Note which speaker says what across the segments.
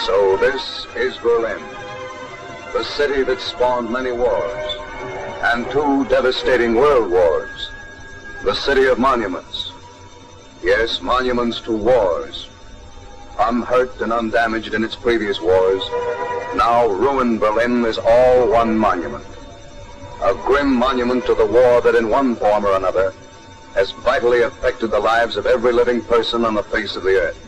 Speaker 1: So this is Berlin, the city that spawned many wars and 2 devastating world wars, the city of monuments. Yes, monuments to wars. Unhurt and undamaged in its previous wars, now ruined Berlin is all one monument. A grim monument to the war that in one form or another has vitally affected the lives of every living person on the face of the earth.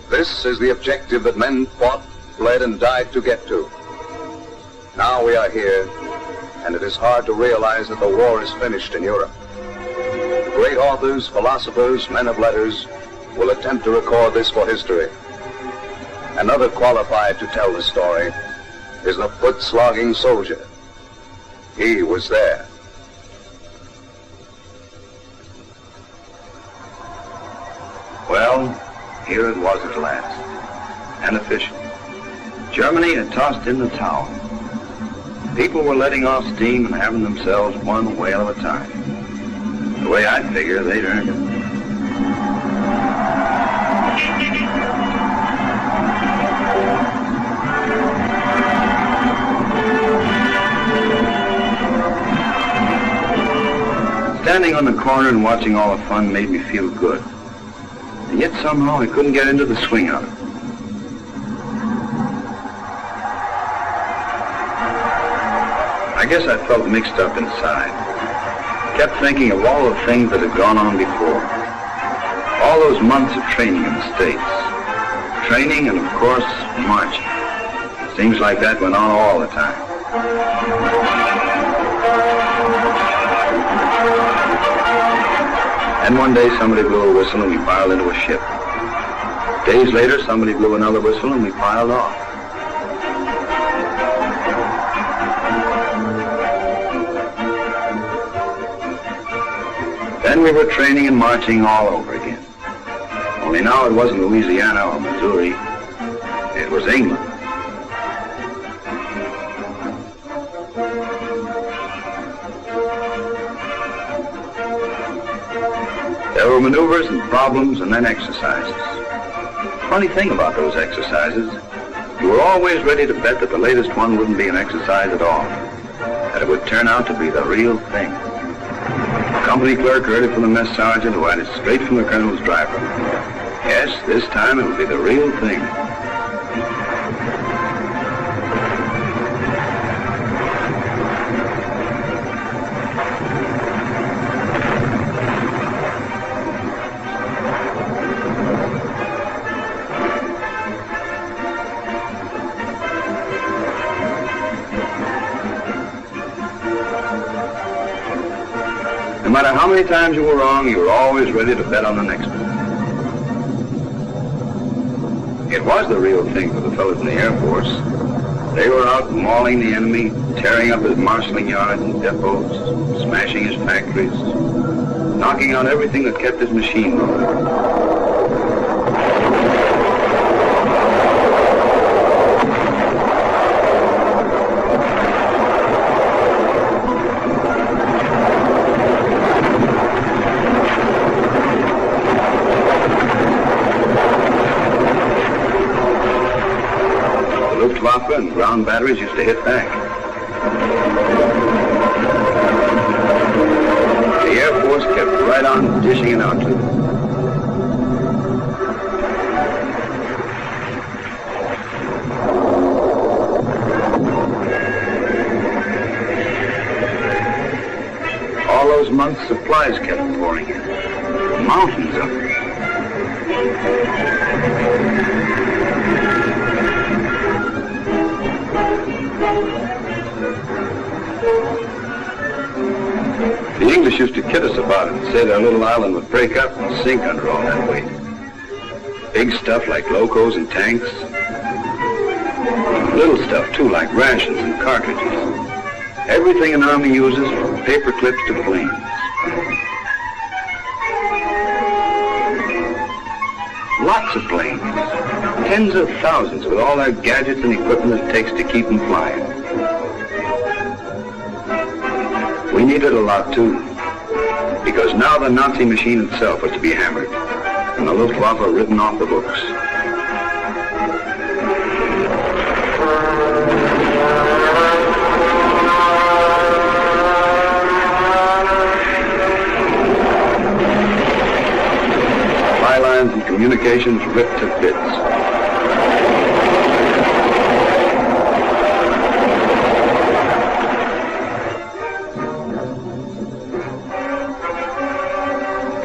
Speaker 1: This is the objective that men fought, bled, and died to get to. Now we are here, and it is hard to realize that the war is finished in Europe. Great authors, philosophers, men of letters will attempt to record this for history. Another qualified to tell the story is the foot-slogging soldier. He was there.
Speaker 2: Well, here it was at last. An official. Germany had tossed in the towel. People were letting off steam and having themselves one whale at a time. The way I figure, they'd earned it. Standing on the corner and watching all the fun made me feel good. And yet somehow I couldn't get into the swing of it. I guess I felt mixed up inside. Kept thinking of all the things that had gone on before. All those months of training in the States. Training and, of course, marching. Seems like that went on all the time. And one day somebody blew a whistle and we piled into a ship. Days later somebody blew another whistle and we piled off. Then we were training and marching all over again. Only now it wasn't Louisiana or Missouri. It was England. There were maneuvers and problems and then exercises. Funny thing about those exercises, you were always ready to bet that the latest one wouldn't be an exercise at all, that it would turn out to be the real thing. The company clerk heard it from the mess sergeant who had it straight from the colonel's driver. Yes, this time it would be the real thing. No matter how many times you were wrong, you were always ready to bet on the next one. It was the real thing for the fellows in the Air Force. They were out mauling the enemy, tearing up his marshalling yards and depots, smashing his factories, knocking out everything that kept his machine moving. And ground batteries used to hit back. The Air Force kept right on dishing it out to them. All those months, supplies kept pouring in. Mountains of them. The English used to kid us about it and say their little island would break up and sink under all that weight. Big stuff like locos and tanks. Little stuff, too, like rations and cartridges. Everything an army uses, from paper clips to planes. Lots of planes. Tens of thousands with all their gadgets and equipment it takes to keep them flying. We needed a lot, too, because now the Nazi machine itself was to be hammered, and the Luftwaffe written off the books. and communications ripped to bits.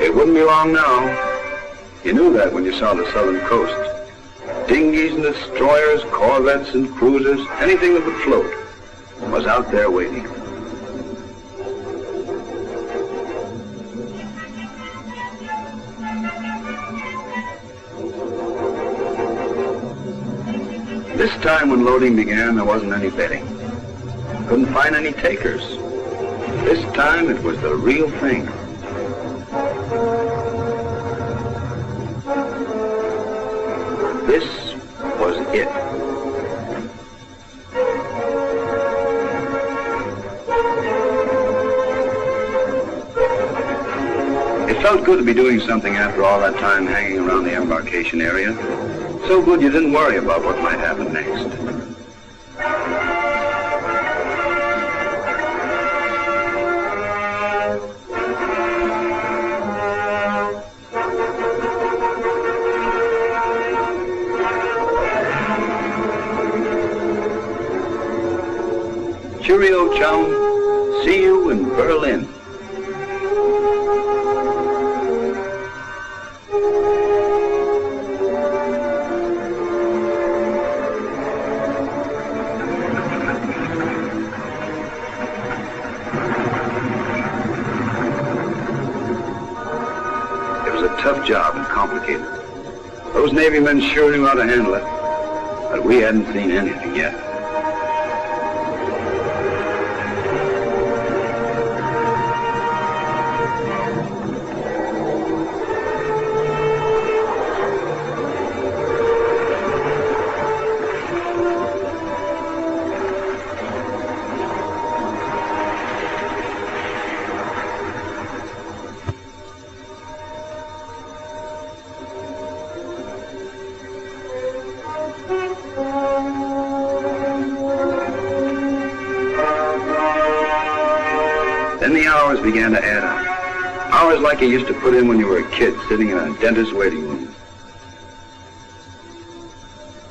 Speaker 2: It wouldn't be long now. You knew that when you saw the southern coast. Dinghies and destroyers, corvettes and cruisers, anything that would float was out there waiting. This time when loading began, there wasn't any betting. Couldn't find any takers. This time it was the real thing. This was it. It felt good to be doing something after all that time hanging around the embarkation area. So good you didn't worry about what might happen next. Cheerio, chum. See you in Berlin. It was a tough job and complicated. Those Navy men sure knew how to handle it, but we hadn't seen anything yet. Then the hours began to add up. Hours like you used to put in when you were a kid, sitting in a dentist's waiting room.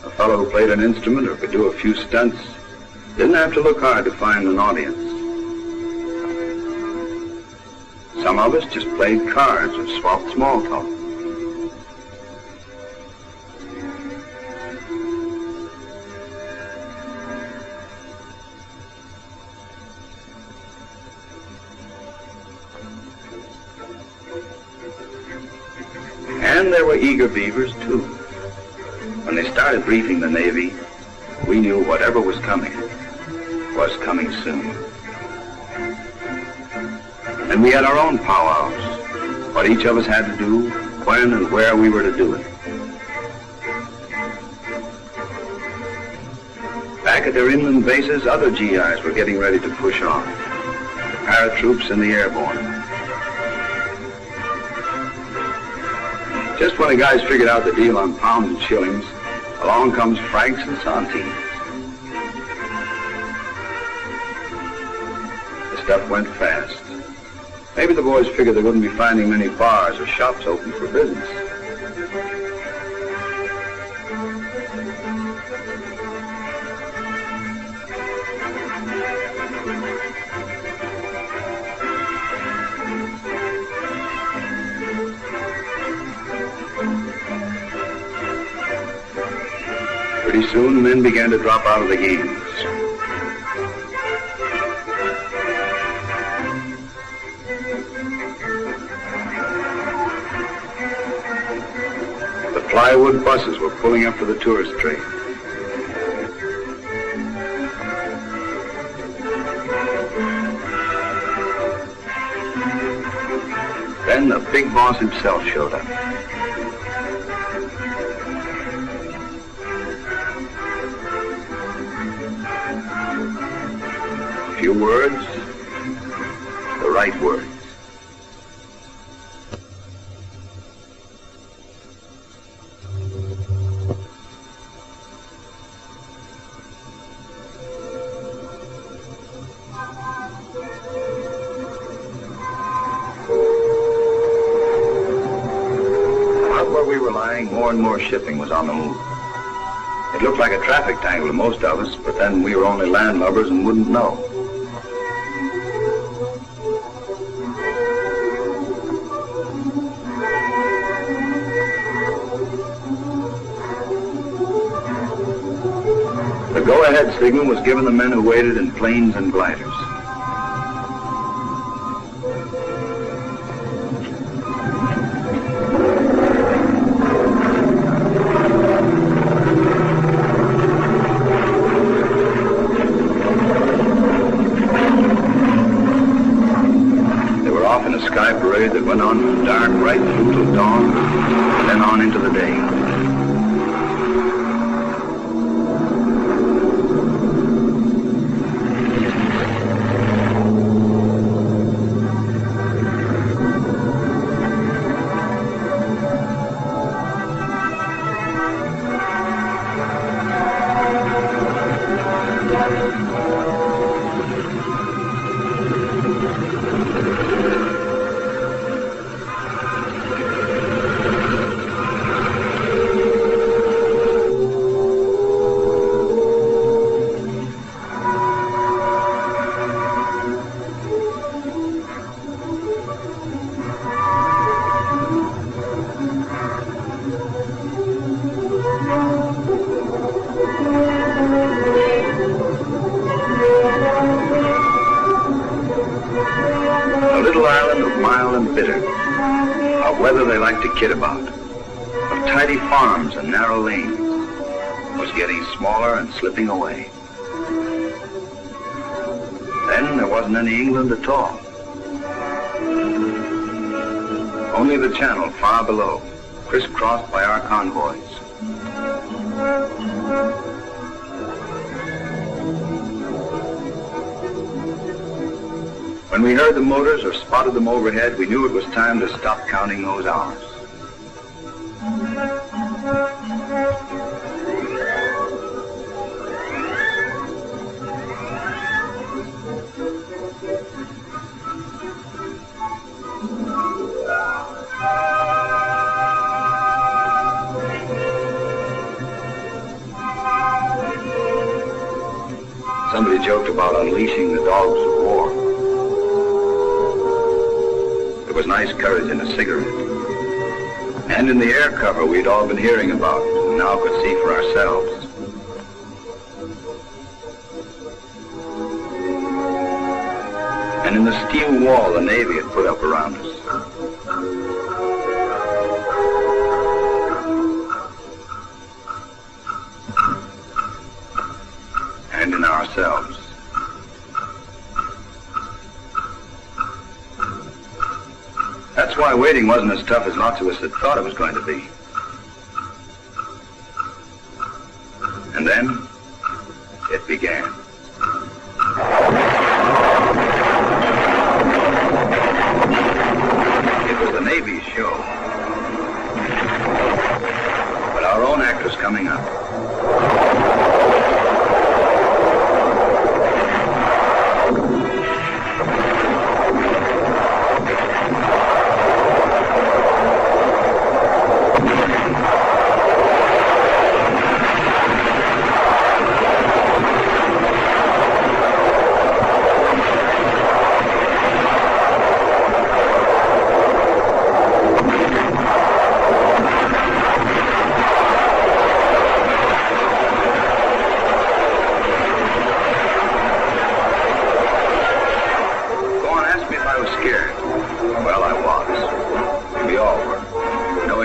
Speaker 2: A fellow who played an instrument or could do a few stunts didn't have to look hard to find an audience. Some of us just played cards or swapped small talk. And there were eager beavers, too. When they started briefing the Navy, we knew whatever was coming soon. And we had our own powwows, what each of us had to do, when and where we were to do it. Back at their inland bases, other GIs were getting ready to push on. The paratroops and the airborne. Just when the guys figured out the deal on pounds and shillings, along comes francs and centimes. The stuff went fast. Maybe the boys figured they wouldn't be finding many bars or shops open for business. Pretty soon, the men began to drop out of the games. The plywood buses were pulling up to the tourist train. Then the big boss himself showed up. A few words, the right words. Not where we were lying. flying, more and more shipping was on the move. It looked like a traffic tangle to most of us, but then we were only landlubbers and wouldn't know. The go-ahead signal was given the men who waited in planes and gliders. They were off in a sky parade that went on from dark right through till dawn, and then on into the day. Kid about, of tidy farms and narrow lanes, was getting smaller and slipping away. Then there wasn't any England at all. Only the channel far below, crisscrossed by our convoys. When we heard the motors or spotted them overhead, we knew it was time to stop counting those hours. Somebody joked about unleashing the dogs of war. There was nice courage in a cigarette. And in the air cover we'd all been hearing about and now could see for ourselves. And in the steel wall the Navy had put up around us. And in ourselves. That's why waiting wasn't as tough as lots of us had thought it was going to be. And then, it began. It was the Navy's show. But our own act was coming up.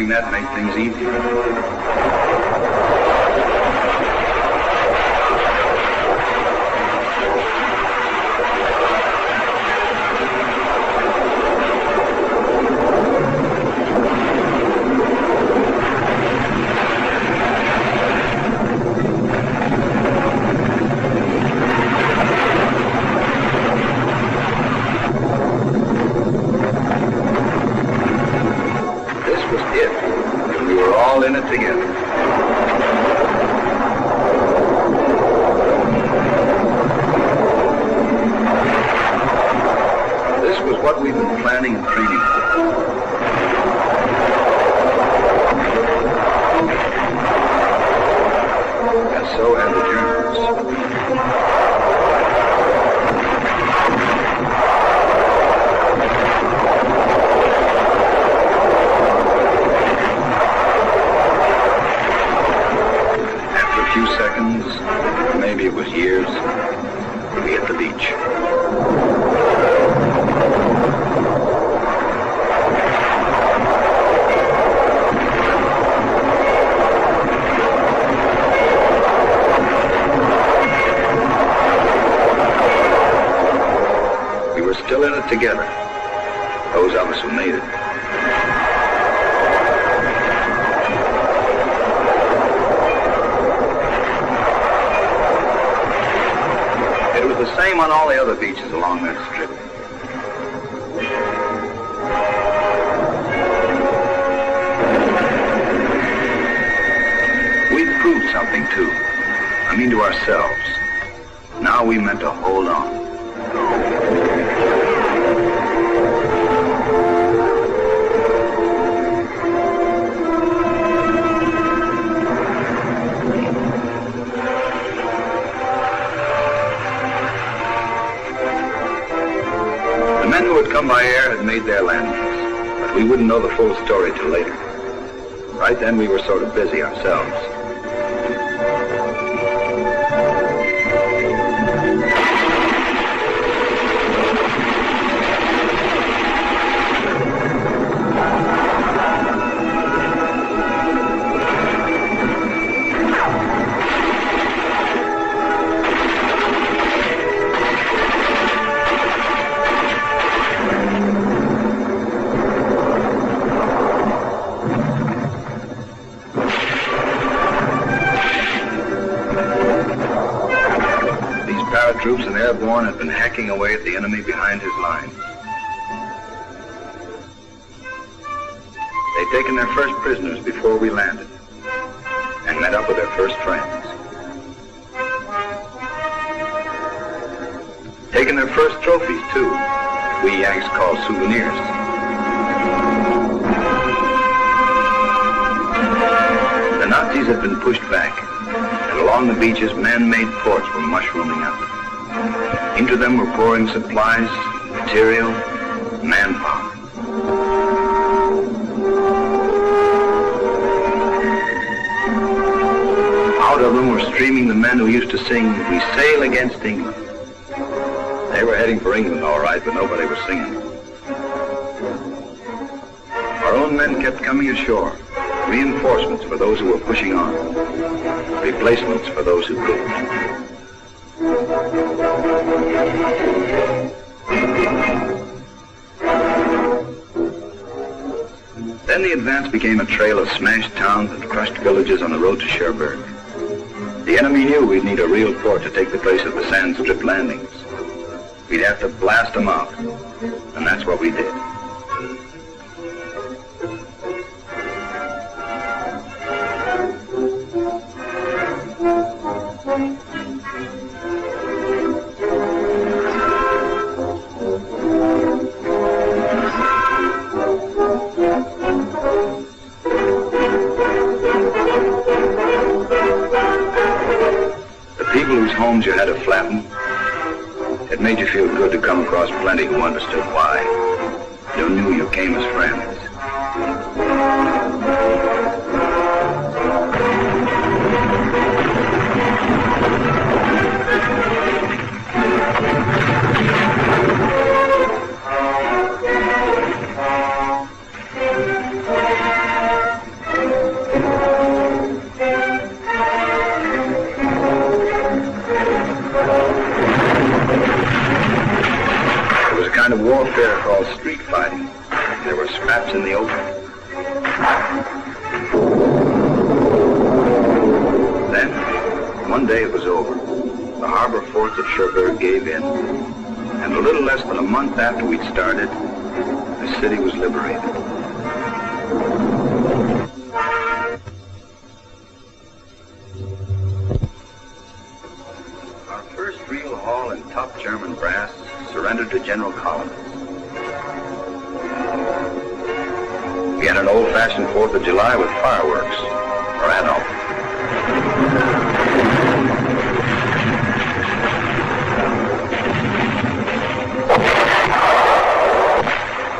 Speaker 2: That made things easier. In it together. This was what we'd been planning and training for. seconds, maybe it was years, we hit the beach. We were still in it together, those of us who made it. The same on all the other beaches along that strip. We'd proved something too. I mean to ourselves. Now we meant to hold on. Come by air had made their landings, but we wouldn't know the full story till later. Right then we were sort of busy ourselves. Troops and airborne had been hacking away at the enemy behind his lines. They'd taken their first prisoners before we landed and met up with their first friends. Taken their first trophies, too, we Yanks call souvenirs. The Nazis had been pushed back, and along the beaches, man-made forts were mushrooming up. Into them were pouring supplies, material, manpower. Out of them were streaming the men who used to sing, "We sail against England." They were heading for England, all right, but nobody was singing. Our own men kept coming ashore, reinforcements for those who were pushing on, replacements for those who couldn't. Then the advance became a trail of smashed towns and crushed villages on the road to Cherbourg. The enemy knew we'd need a real fort to take the place of the sand strip landings. We'd have to blast them out, and that's what we did. Homes you had to flatten. It made you feel good to come across plenty who understood why. Who knew you came as friends. Kind of warfare called street fighting. There were scraps in the open. Then, one day it was over. The harbor forts at Cherbourg gave in, and a little less than a month after we'd started, the city was liberated. Our first real haul in top German brass surrendered to General Collins. We had an old-fashioned 4th of July with fireworks, or adult.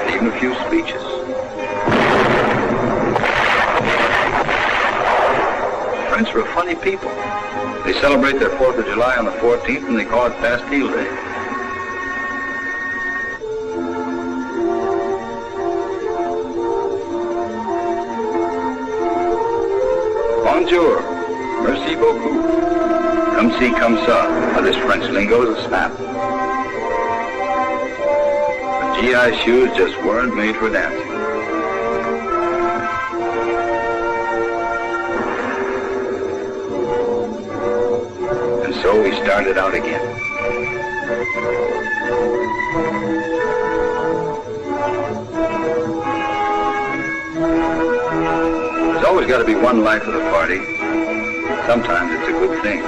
Speaker 2: And even a few speeches. French are a funny people. They celebrate their 4th of July on the 14th and they call it Bastille Day. Bonjour. Merci beaucoup. Come see, come ça. Now, this French lingo is a snap. But GI shoes just weren't made for dancing. And so we started out again. There's always got to be one life of the party. Sometimes it's a good thing.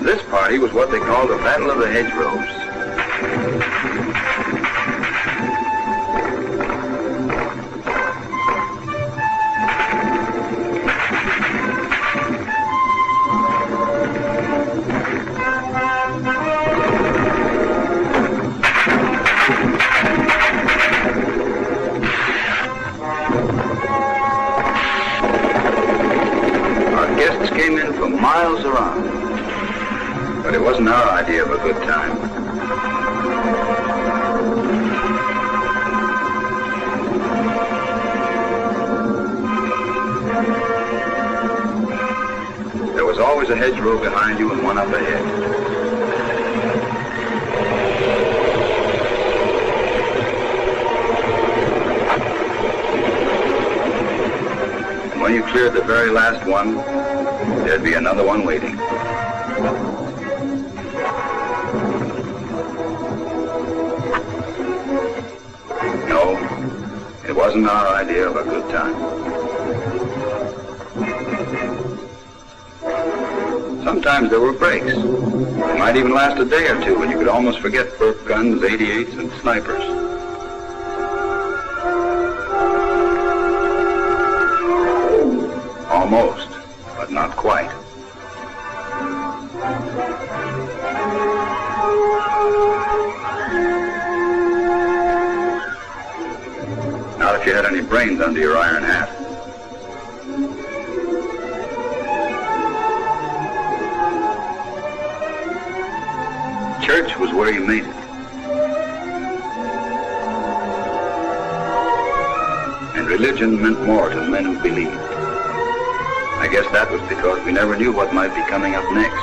Speaker 2: This party was what they called the Battle of the Hedgerows. Came in from miles around, but it wasn't our idea of a good time. There was always a hedgerow behind you and one up ahead. And when you cleared the very last one, there'd be another one waiting. No, it wasn't our idea of a good time. Sometimes there were breaks. They might even last a day or two when you could almost forget burp guns, 88s, and snipers. Almost. But not quite. Not if you had any brains under your iron hat. Church was where you made it. And religion meant more to the men who believed. I guess that was because we never knew what might be coming up next.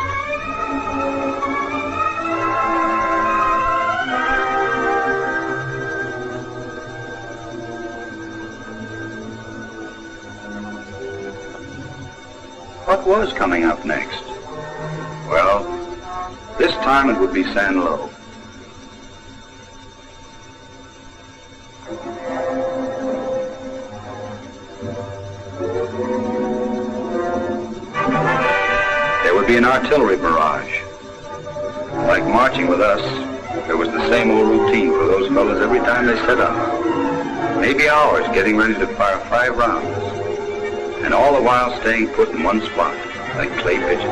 Speaker 2: What was coming up next? Well, this time it would be San Lo. Be an artillery barrage. Like marching with us, there was the same old routine for those fellas every time they set up. Maybe hours getting ready to fire 5 rounds, and all the while staying put in one spot, like clay pigeons.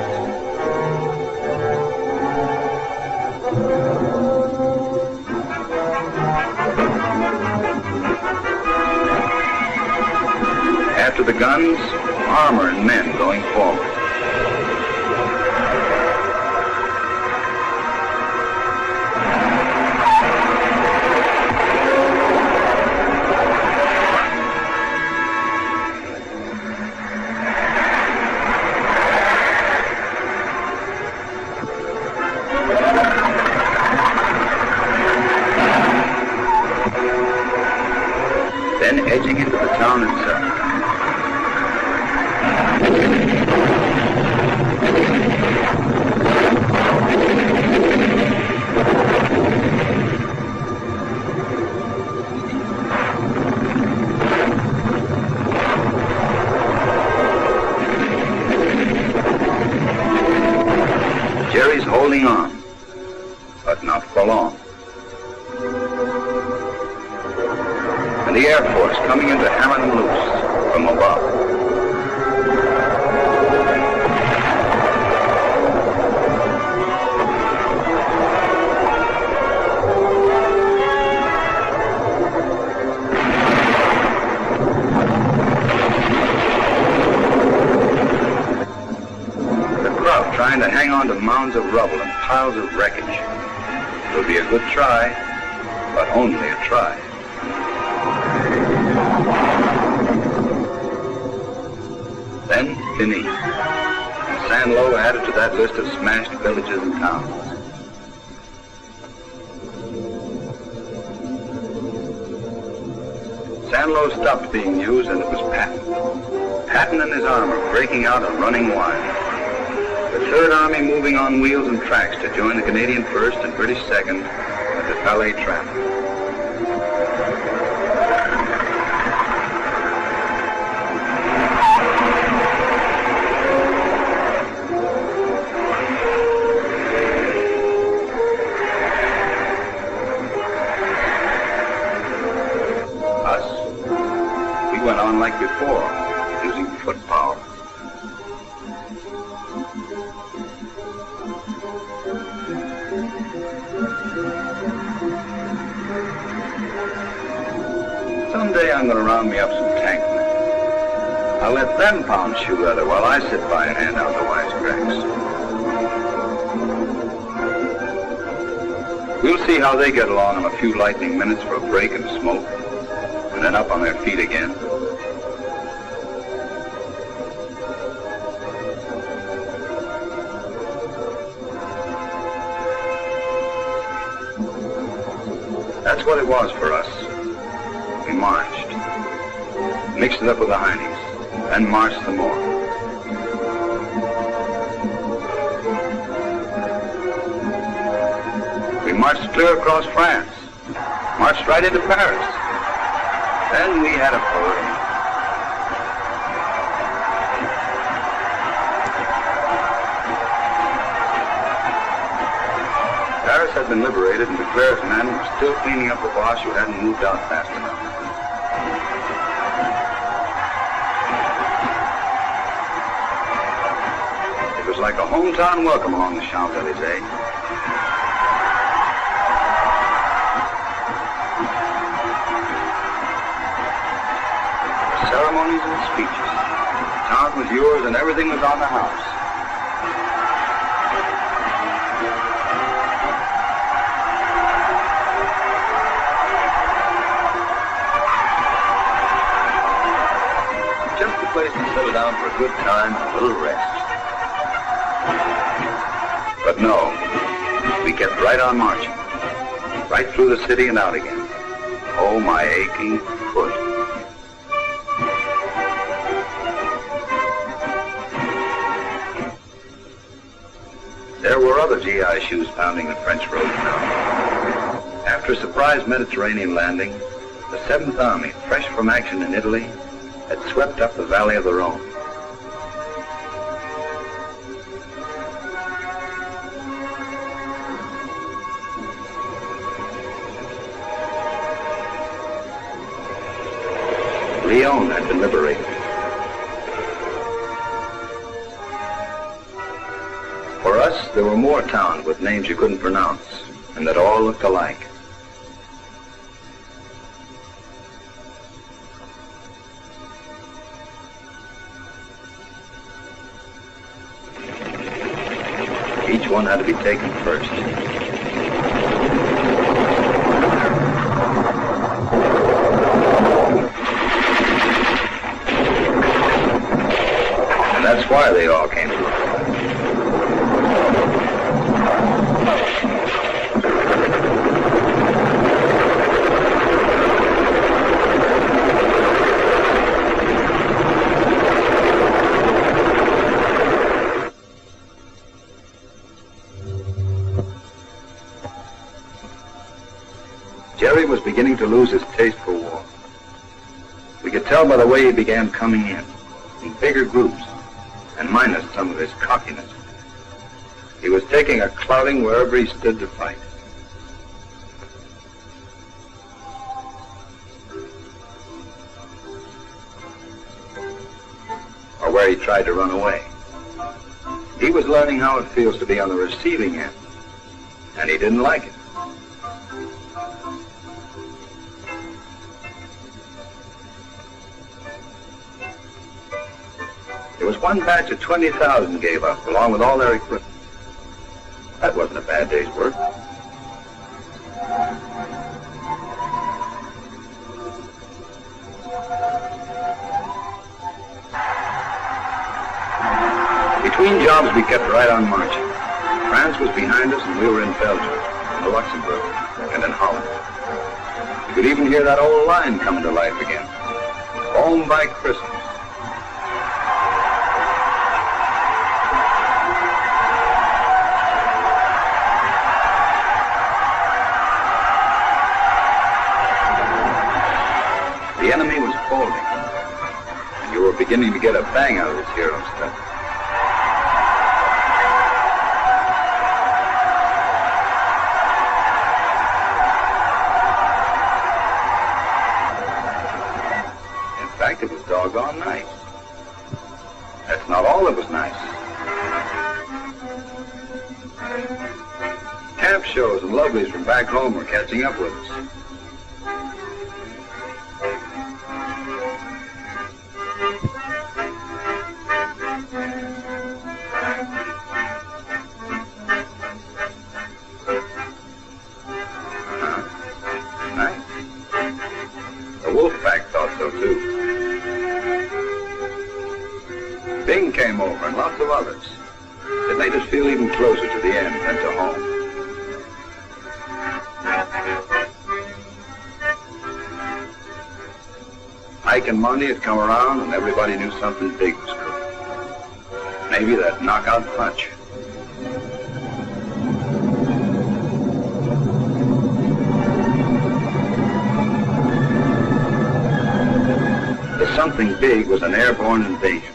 Speaker 2: After the guns, armor and men going forward. Then edging into the town itself. Jerry's holding on, but not for long. And the Air Force coming in to hammer them loose from above. onto mounds of rubble and piles of wreckage. It would be a good try, but only a try. Then, Finis. And Sanlo added to that list of smashed villages and towns. Sanlo stopped being used, and it was Patton. Patton and his armor breaking out and running wild. The Third Army moving on wheels and tracks to join the Canadian 1st and British 2nd at the Palais Trap. Us, we went on like before, using foot power. Someday I'm going to round me up some tank men. I'll let them pound shoe leather while I sit by and hand out the wisecracks. We'll see how they get along in a few lightning minutes for a break and smoke, and then up on their feet again. That's what it was for us. We marched, mixed it up with the Heinies, and marched some more. We marched clear across France, marched right into Paris. Then we had a parade. Paris had been liberated, and Leclerc's men were still cleaning up the Boche who hadn't moved out fast enough. It was like a hometown welcome along the Champs-Élysées. Ceremonies and speeches. The town was yours and everything was on the house. Just a place to settle down for a good time and a little rest. But no, we kept right on marching. Right through the city and out again. Oh, my aching foot. There were other GI shoes pounding the French roads now. After a surprise Mediterranean landing, the 7th Army, fresh from action in Italy, had swept up the valley of the Rhone. Lyon had been liberated. For us, there were more towns with names you couldn't pronounce, and that all looked alike. Each one had to be taken first. And that's why they all came to us. Jerry was beginning to lose his taste for war. We could tell by the way he began coming in bigger groups, and minus some of his cockiness. He was taking a clouting wherever he stood to fight. Or where he tried to run away. He was learning how it feels to be on the receiving end, and he didn't like it. There was one batch of 20,000 gave up, along with all their equipment. bad day's work. Between jobs, we kept right on marching. France was behind us, and we were in Belgium, in Luxembourg, and in Holland. You could even hear that old line coming to life again. Home by Christmas. The enemy was folding, and you were beginning to get a bang out of this hero stuff. It was doggone nice. That's not all that was nice. Camp shows and lovelies from back home were catching up with us. Nice. The wolf pack thought so too. Bing came over and lots of others. It made us feel even closer to the end than to home. Ike and Monty had come around and everybody knew something big was cooking. Maybe that knockout punch. The something big was an airborne invasion.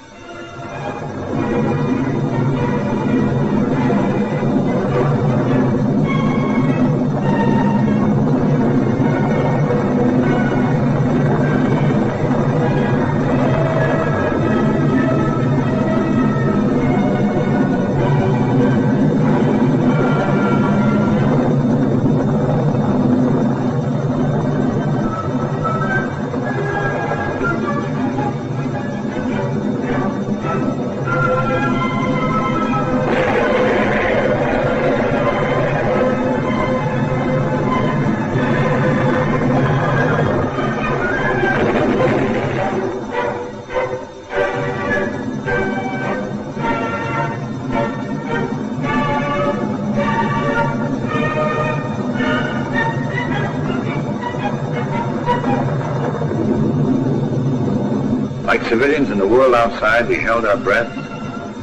Speaker 2: Like civilians in the world outside, we held our breath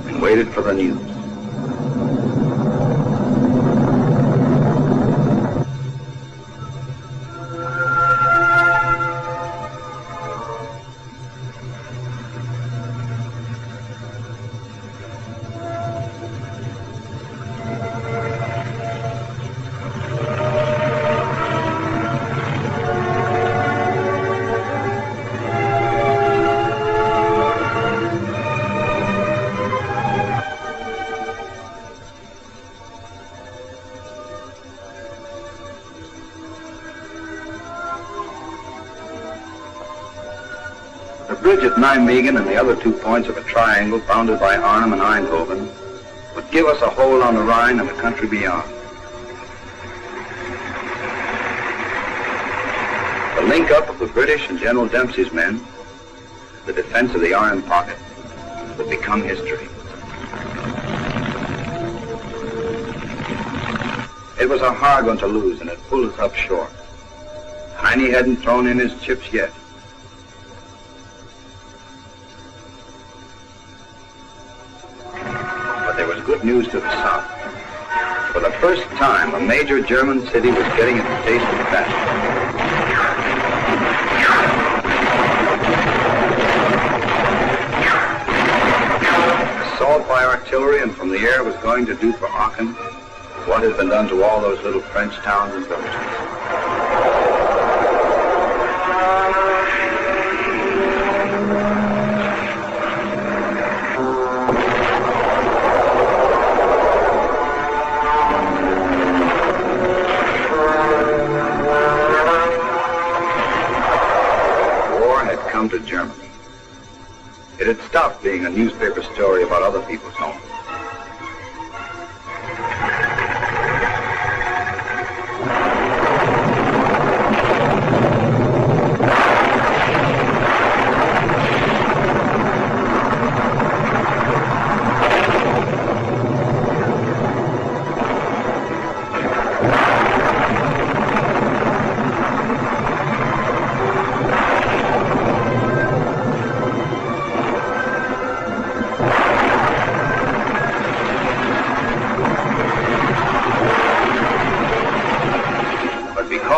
Speaker 2: and waited for the news. The bridge at Nijmegen and the other 2 points of a triangle bounded by Arnhem and Eindhoven would give us a hold on the Rhine and the country beyond. The link-up of the British and General Dempsey's men, the defense of the Iron Pocket, would become history. It was a hard one to lose, and it pulled us up short. Heine hadn't thrown in his chips yet. There was good news to the south. For the first time, a major German city was getting its taste of battle. Assault by artillery and from the air was going to do for Aachen what had been done to all those little French towns and villages. To Germany. It had stopped being a newspaper story about other people's homes.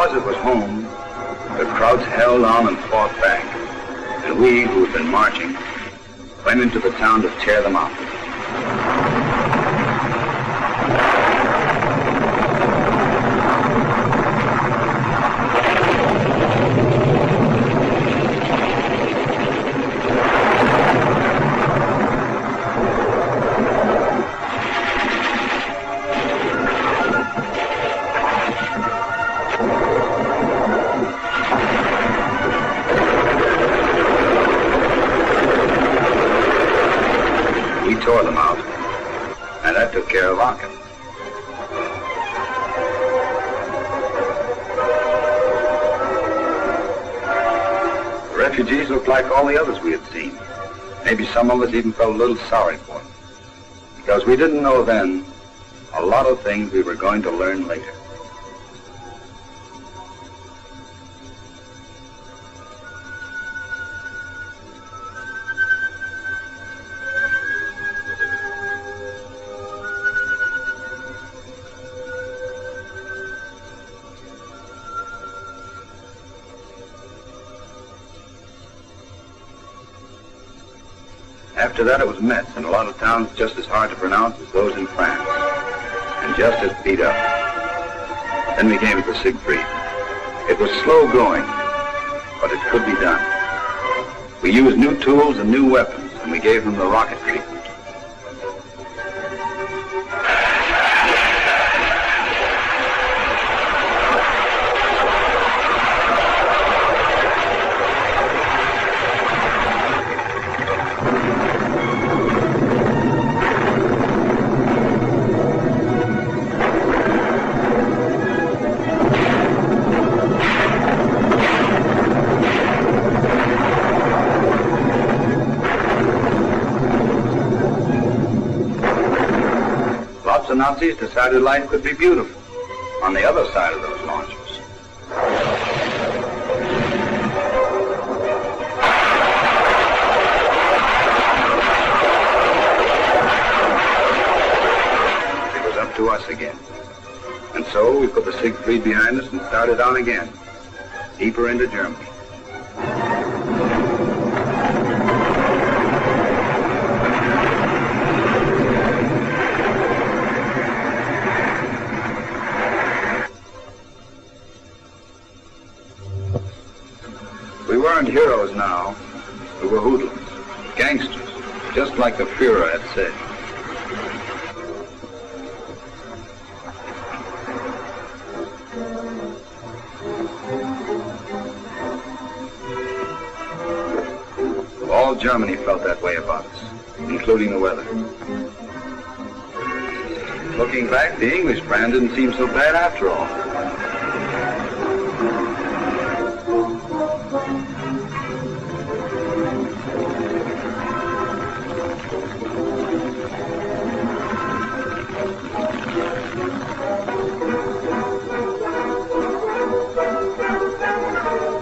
Speaker 2: because it was home, the crowds held on and fought back. And we, who had been marching, went into the town to tear them out. Tore them out, and that took care of Aachen. The refugees looked like all the others we had seen. Maybe some of us even felt a little sorry for them, because we didn't know then a lot of things we were going to learn later. After that, it was Metz, and a lot of towns just as hard to pronounce as those in France, and just as beat up. Then we came to Siegfried. It was slow going, but it could be done. We used new tools and new weapons, and we gave them the rocket treatment. The Nazis decided life could be beautiful on the other side of those launches. It was up to us again. And so we put the Siegfried behind us and started on again, deeper into Germany. We weren't heroes now. We were hoodlums, gangsters, just like the Führer had said. All Germany felt that way about us, including the weather. Looking back, the English brand didn't seem so bad after all.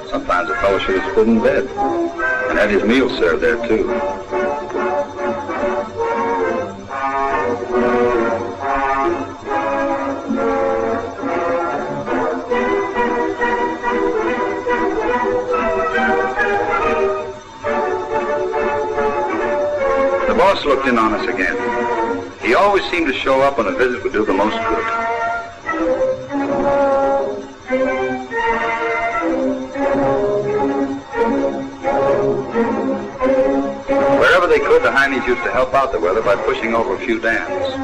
Speaker 2: Sometimes a fellow should have stood in bed and had his meal served there, too. The boss looked in on us again. He always seemed to show up when a visit would do the most good. Wherever they could, the Heinies used to help out the weather by pushing over a few dams.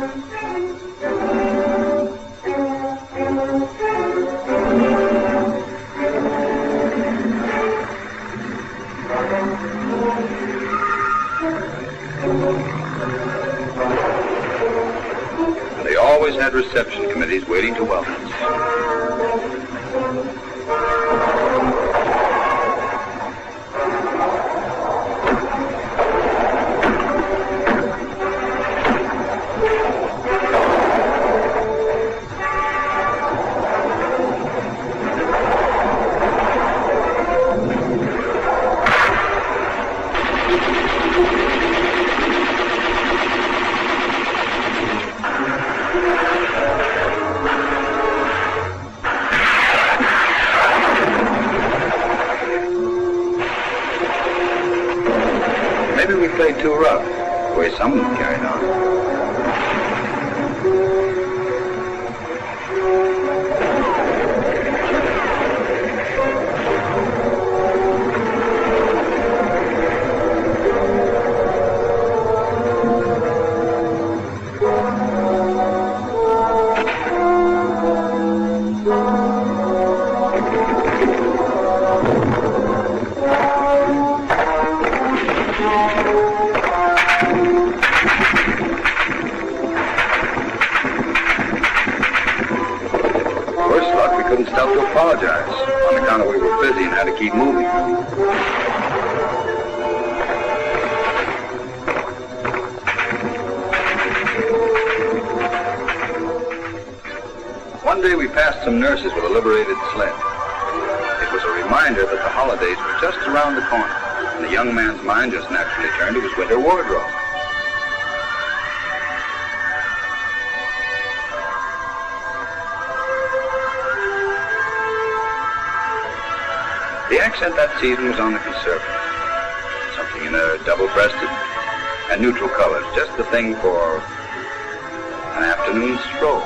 Speaker 2: They always had reception committees waiting to welcome us. played too rough, the way some of them carried on. Couldn't stop to apologize on account of we were busy and had to keep moving. One day we passed some nurses with a liberated sled. It was a reminder that the holidays were just around the corner, and the young man's mind just naturally turned to his winter wardrobe. The accent that season was on the conservative, something in a double-breasted and neutral colors, just the thing for an afternoon stroll.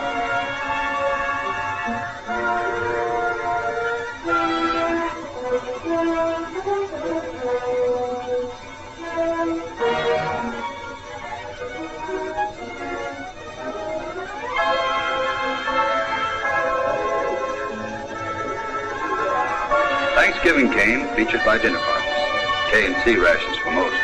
Speaker 2: Thanksgiving came, featured by dinner parties, K&C rations for most.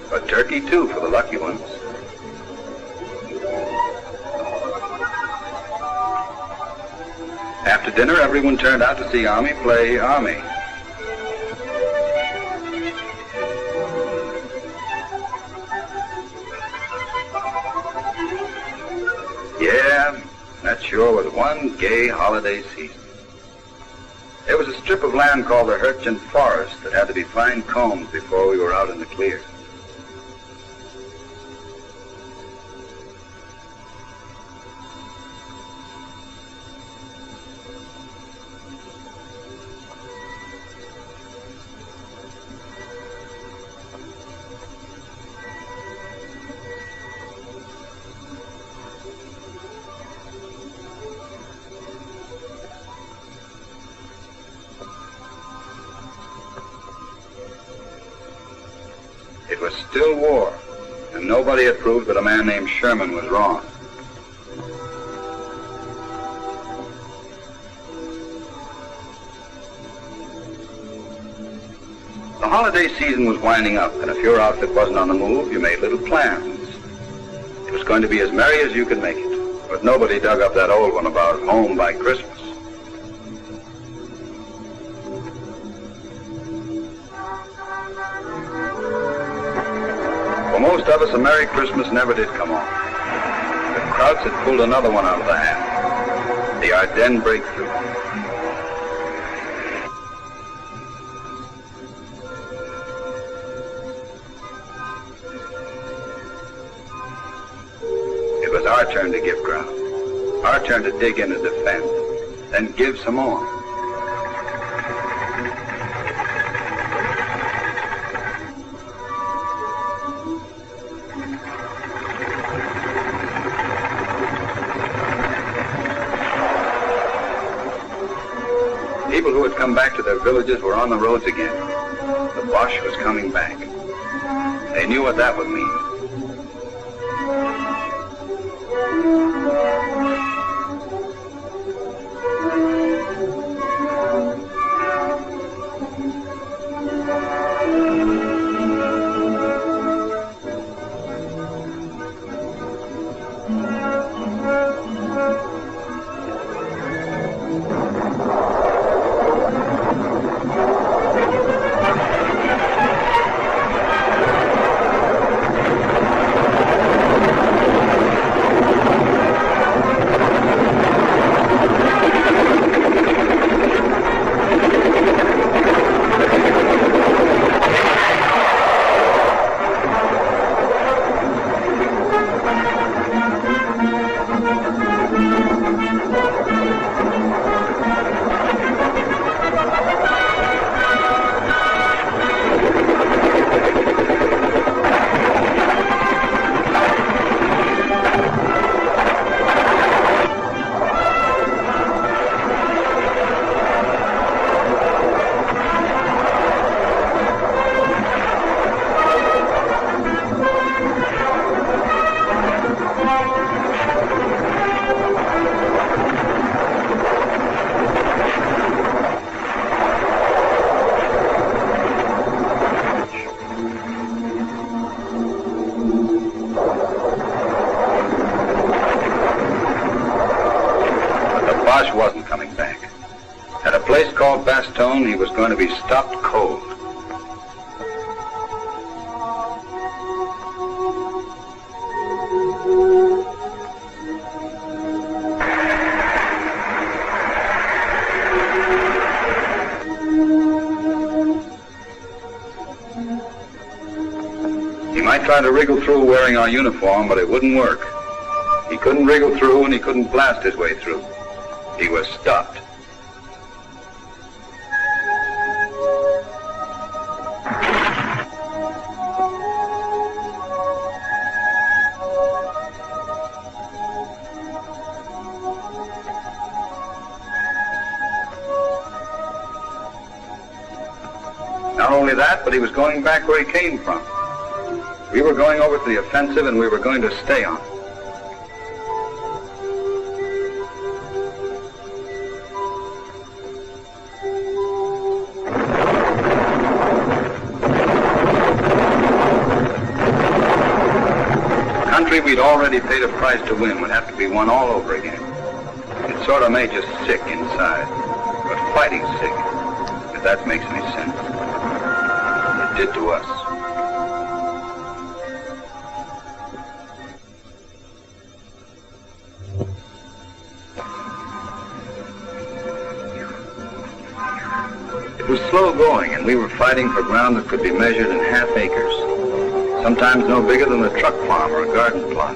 Speaker 2: But turkey, too, for the lucky ones. After dinner, everyone turned out to see Army play Army. Yeah, that sure was one gay holiday season. There was a strip of land called the Herchen Forest that had to be fine-combed before we were out in the clear. It was still war, and nobody had proved that a man named Sherman was wrong. The holiday season was winding up, and if your outfit wasn't on the move, you made little plans. It was going to be as merry as you could make it, but nobody dug up that old one about home by Christmas. For most of us, a Merry Christmas never did come off. The Krauts had pulled another one out of the hat. The Ardennes breakthrough. It was our turn to give ground. Our turn to dig in and defend. Then give some more. People who had come back to their villages were on the roads again. The Boche was coming back. They knew what that would mean. Bosch wasn't coming back. At a place called Bastogne, he was going to be stopped cold. He might try to wriggle through wearing our uniform, but it wouldn't work. He couldn't wriggle through and he couldn't blast his way through. He was stopped. Not only that, but he was going back where he came from. We were going over to the offensive, and we were going to stay on. The country we'd already paid a price to win would have to be won all over again. It sort of made you sick inside, but fighting sick, if that makes any sense. It did to us. It was slow going, and we were fighting for ground that could be measured in half acres, sometimes no bigger than a truck farm or a garden plot.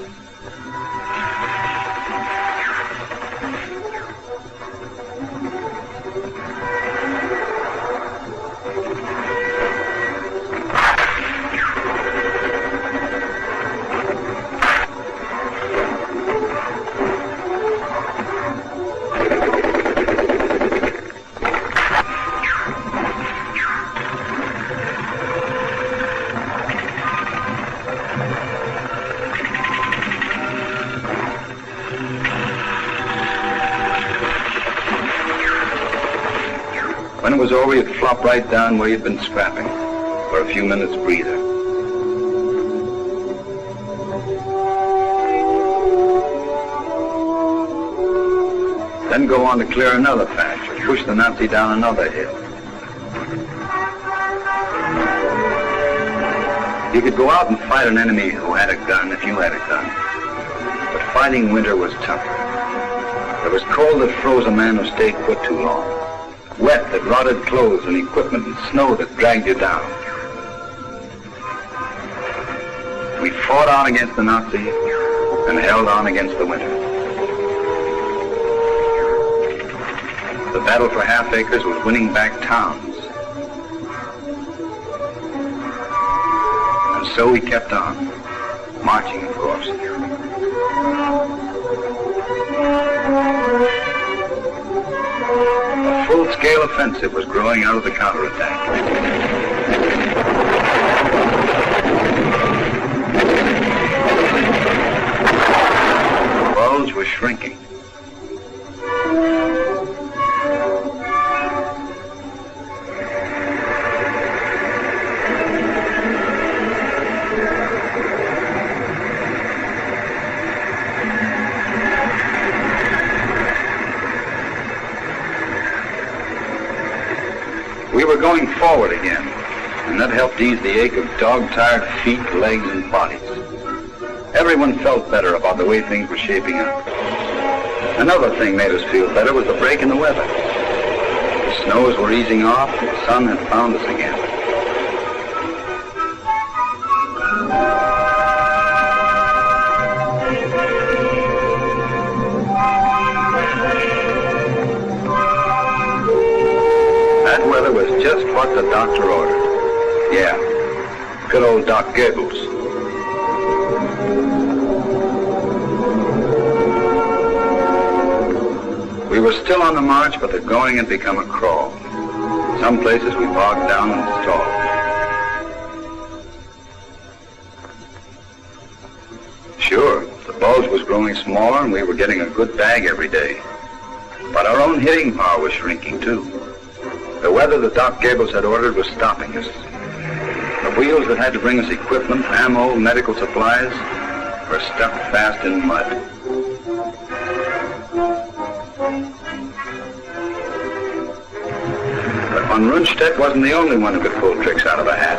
Speaker 2: When it was over, you'd flop right down where you'd been scrapping for a few minutes breather. Then go on to clear another patch or push the Nazi down another hill. You could go out and fight an enemy who had a gun if you had a gun. But fighting winter was tougher. There was cold that froze a man who stayed put too long. Wet that rotted clothes and equipment, and snow that dragged you down. We fought on against the Nazis and held on against the winter. The battle for half acres was winning back towns. And so we kept on, marching, of course. A full-scale offensive was growing out of the counterattack. The bulge was shrinking. We were going forward again, and that helped ease the ache of dog-tired feet, legs, and bodies. Everyone felt better about the way things were shaping up. Another thing made us feel better was the break in the weather. The snows were easing off, and the sun had found us again. That weather was just what the doctor ordered. Yeah, good old Doc Goebbels. We were still on the march, but the going had become a crawl. Some places we bogged down and stalled. Sure, the bulge was growing smaller and we were getting a good bag every day. But our own hitting power was shrinking too. The weather that Doc Goebbels had ordered was stopping us. The wheels that had to bring us equipment, ammo, medical supplies were stuck fast in mud. But von Rundstedt wasn't the only one who could pull tricks out of a hat.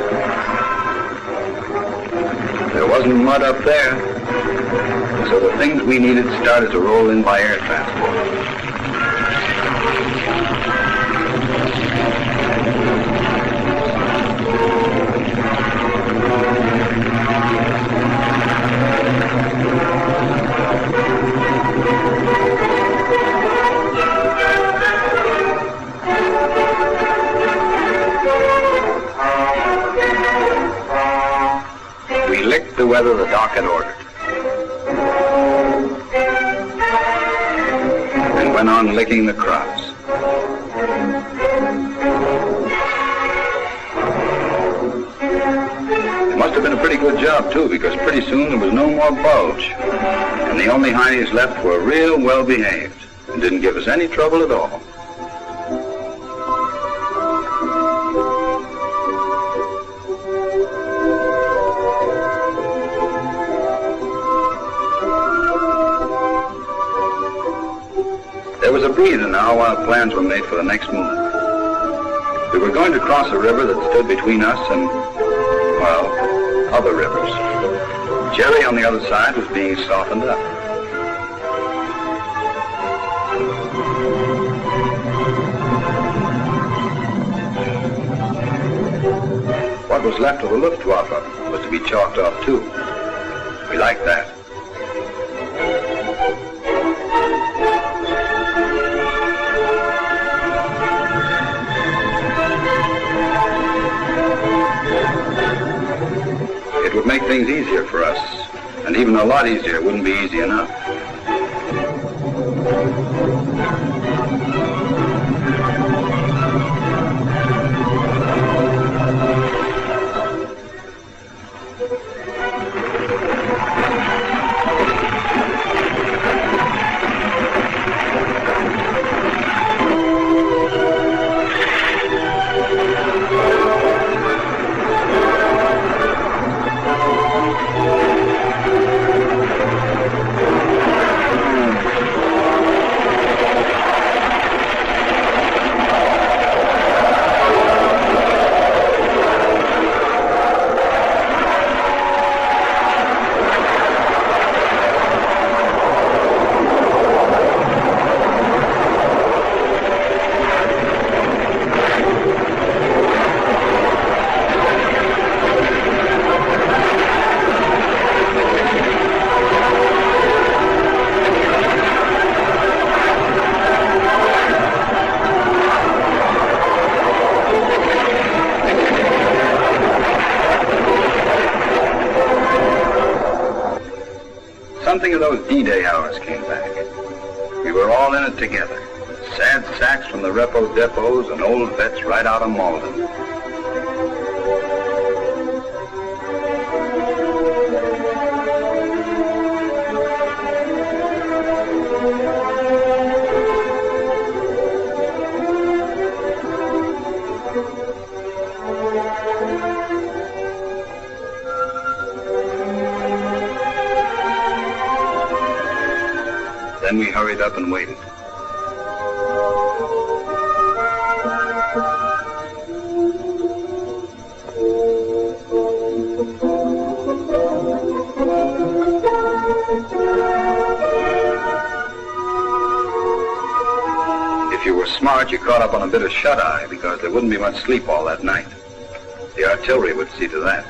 Speaker 2: There wasn't mud up there, so the things we needed started to roll in by air transport. We licked the weather the doc had ordered, and went on licking the crops. It must have been a pretty good job, too, because pretty soon there was no more bulge, and the only heinies left were real well-behaved and didn't give us any trouble at all. There was a breather now while plans were made for the next move. We were going to cross a river that stood between us and, well, other rivers. Jerry on the other side was being softened up. What was left of the Luftwaffe was to be chalked off too. We liked that. It would make things easier for us, and even a lot easier wouldn't be easy enough. Something of those D-Day hours came back. We were all in it together. Sad sacks from the repo depots and old vets right out of Malden. Then we hurried up and waited. If you were smart, you caught up on a bit of shut-eye because there wouldn't be much sleep all that night. The artillery would see to that.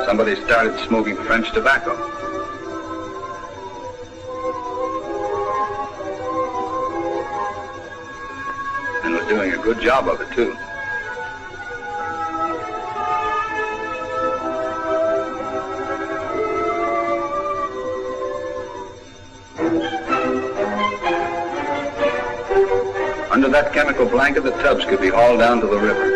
Speaker 2: somebody started smoking French tobacco. And was doing a good job of it, too. Under that chemical blanket, the tubs could be hauled down to the river.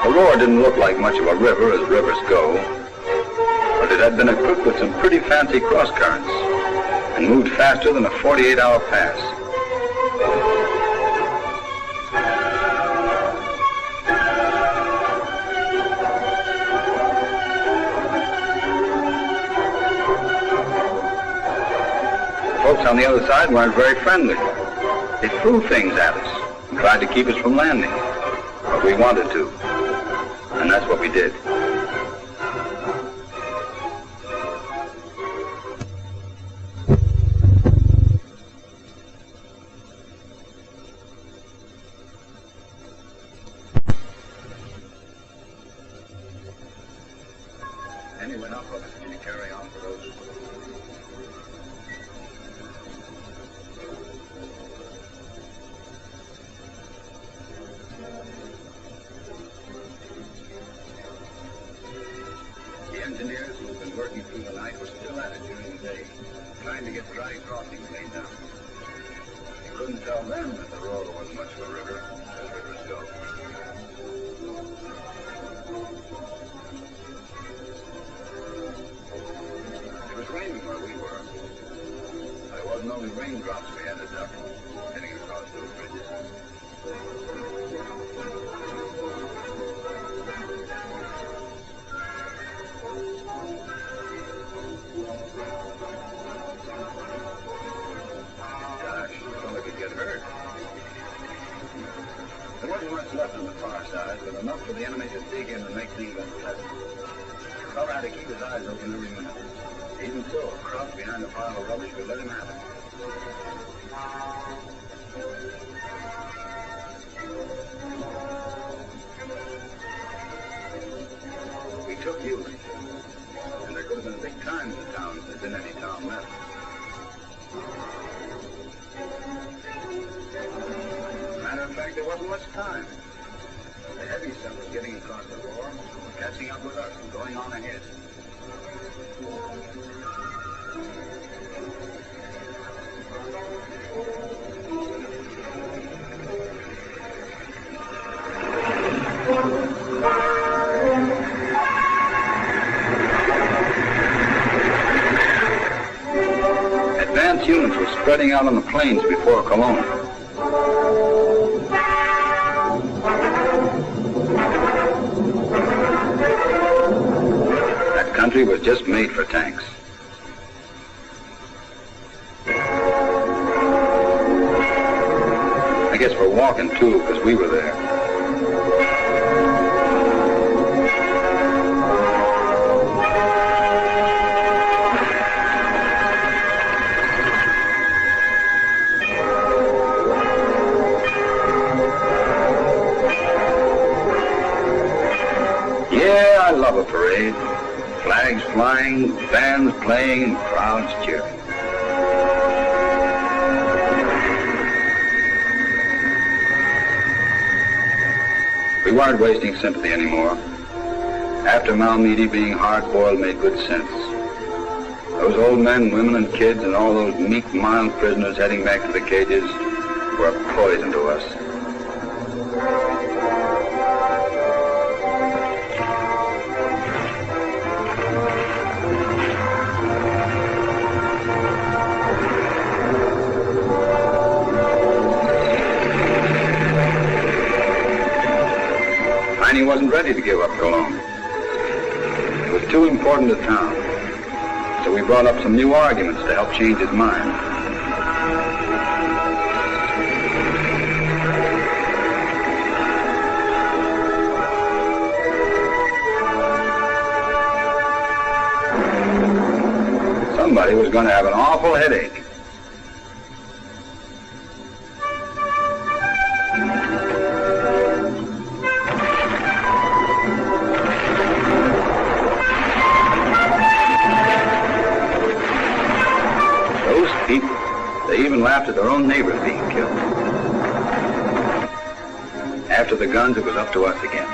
Speaker 2: The Roar didn't look like much of a river as rivers go, but it had been equipped with some pretty fancy cross currents and moved faster than a 48-hour pass. Folks on the other side weren't very friendly. They threw things at us and tried to keep us from landing, but we wanted to, and that's what we did. Anyone else can you carry on for those? The engineers who had been working through the night were still at it during the day, trying to get dry crossings laid down. You couldn't tell them that the Roar wasn't much of a river, as rivers go. It was raining where we were, but it wasn't only raindrops we ended up heading across those bridges. Gosh, someone could get hurt. There wasn't much left on the far side, but enough for the enemy to dig in and make things unpleasant. The fellow had to keep his eyes open every minute. Even so, crouched behind a pile of rubbish could let him have it. We took Ewing, and there could have been big times in the town if there'd been any town left. Matter of fact, there wasn't much time. The heavy stuff was getting across the Roar, catching up with us and going on ahead. Advance units were spreading out on the plains before Cologne. That country was just made for tanks. I guess for walking too, because we were there. Yeah, I love a parade. Flags flying, bands playing, and crowds cheering. We weren't wasting sympathy anymore. After Malmedy being hard-boiled made good sense. Those old men, women, and kids, and all those meek, mild prisoners heading back to the cages were poison to us. He wasn't ready to give up Cologne. It was too important a town. So we brought up some new arguments to help change his mind. Somebody was going to have an awful headache. people. They even laughed at their own neighbors being killed. After the guns, it was up to us again.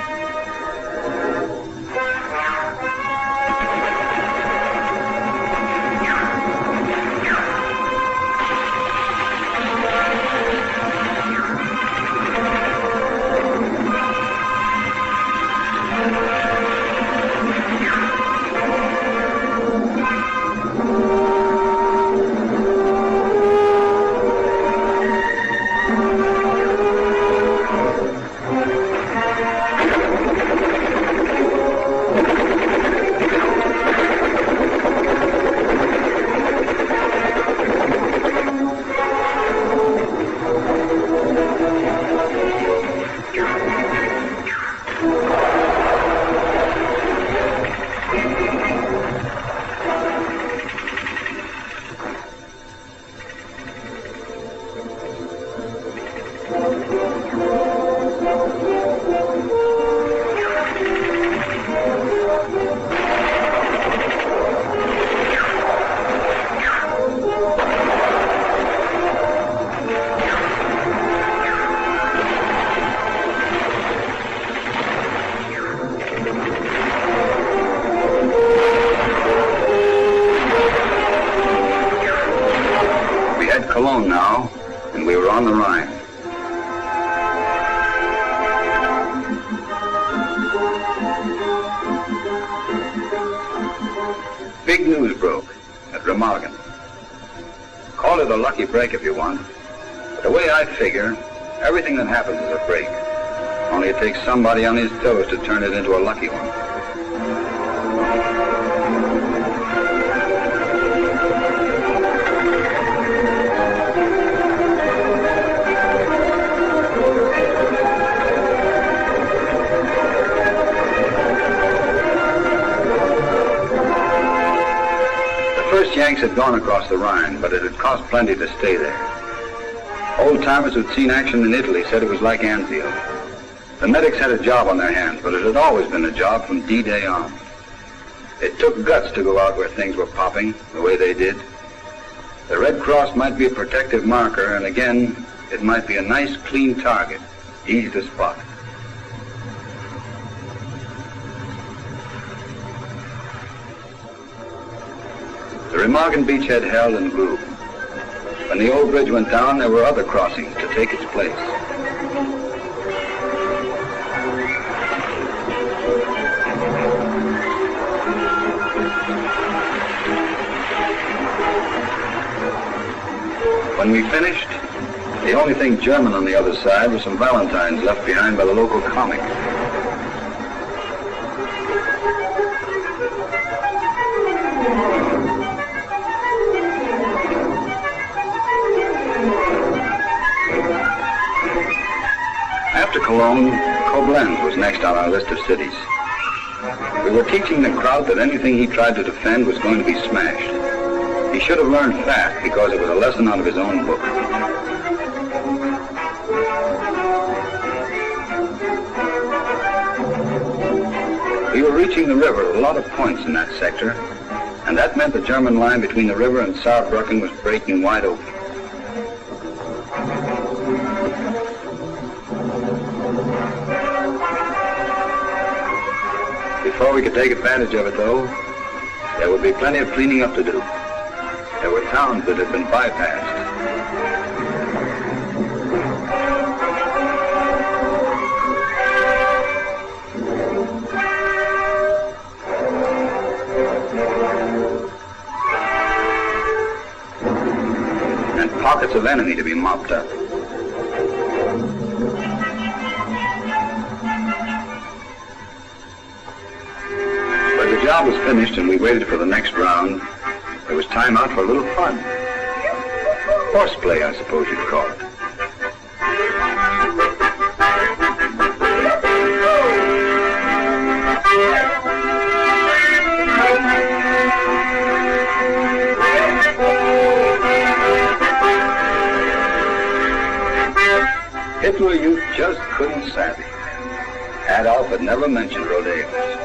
Speaker 2: Cologne now, and we were on the Rhine. Big news broke at Remagen. Call it a lucky break if you want, but the way I figure, everything that happens is a break. Only it takes somebody on his toes to turn it into a lucky one. Yanks had gone across the Rhine, but it had cost plenty to stay there. Old-timers who'd seen action in Italy said it was like Anzio. The medics had a job on their hands, but it had always been a job from D-Day on. It took guts to go out where things were popping the way they did. The Red Cross might be a protective marker, and again, it might be a nice, clean target, easy to spot. The Remagen beachhead held and grew. When the old bridge went down, there were other crossings to take its place. When we finished, the only thing German on the other side was some valentines left behind by the local comic. After Cologne, Koblenz was next on our list of cities. We were teaching the crowd that anything he tried to defend was going to be smashed. He should have learned fast because it was a lesson out of his own book. We were reaching the river at a lot of points in that sector, and that meant the German line between the river and Saarbrücken was breaking wide open. Before we could take advantage of it, though, there would be plenty of cleaning up to do. There were towns that had been bypassed. And pockets of enemy to be mopped up. The job was finished and we waited for the next round. There was time out for a little fun. Horseplay, I suppose you'd call it. Hitler Youth just couldn't savvy. Adolf had never mentioned rodeos.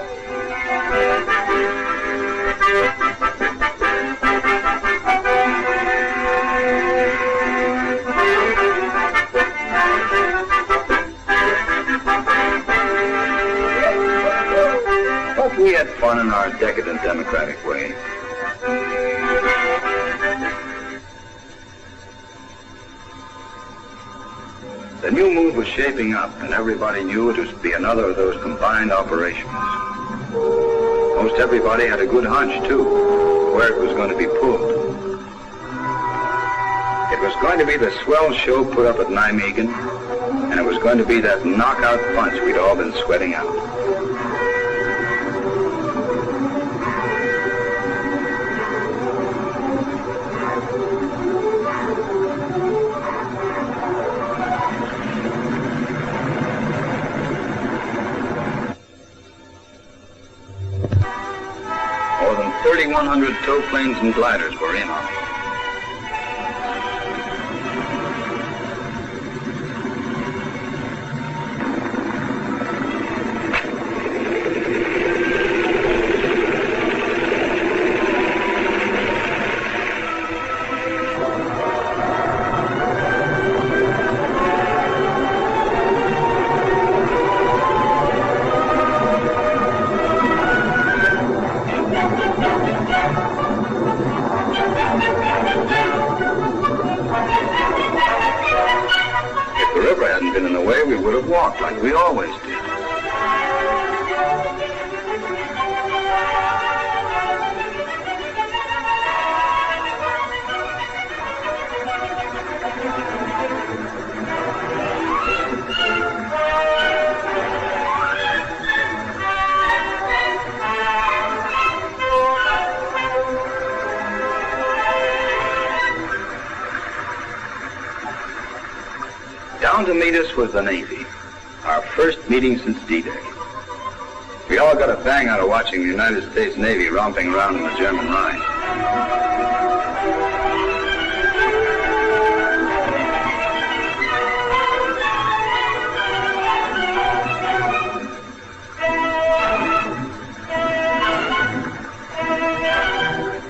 Speaker 2: had fun in our decadent democratic way. The new move was shaping up, and everybody knew it was to be another of those combined operations. Most everybody had a good hunch, too, where it was going to be pulled. It was going to be the swell show put up at Nijmegen, and it was going to be that knockout punch we'd all been sweating out. More than 3,100 tow planes and gliders were in on it. We would have walked like we always did. Down to meet us was the Navy, our first meeting since D-Day. We all got a bang out of watching the United States Navy romping around in the German Rhine.